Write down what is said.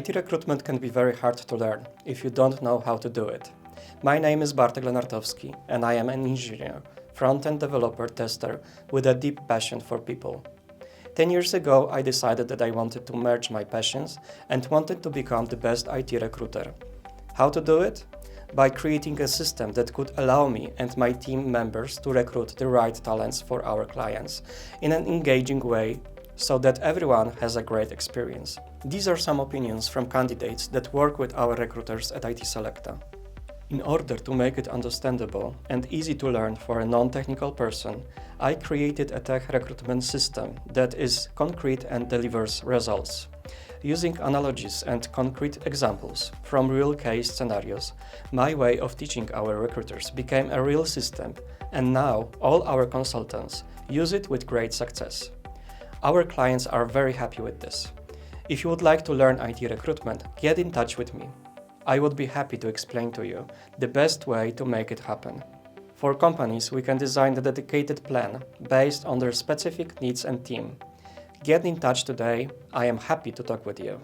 IT recruitment can be very hard to learn if you don't know how to do it. My name is Bartek Lenartowski and I am an engineer, front-end developer tester with a deep passion for people. 10 years ago, I decided that I wanted to merge my passions and wanted to become the best IT recruiter. How to do it? By creating a system that could allow me and my team members to recruit the right talents for our clients in an engaging way so that everyone has a great experience. These are some opinions from candidates that work with our recruiters at IT Selecta. In order to make it understandable and easy to learn for a non-technical person, I created a tech recruitment system that is concrete and delivers results. Using analogies and concrete examples from real case scenarios, my way of teaching our recruiters became a real system, and now all our consultants use it with great success. Our clients are very happy with this. If you would like to learn IT recruitment, get in touch with me. I would be happy to explain to you the best way to make it happen. For companies, we can design a dedicated plan based on their specific needs and team. Get in touch today. I am happy to talk with you.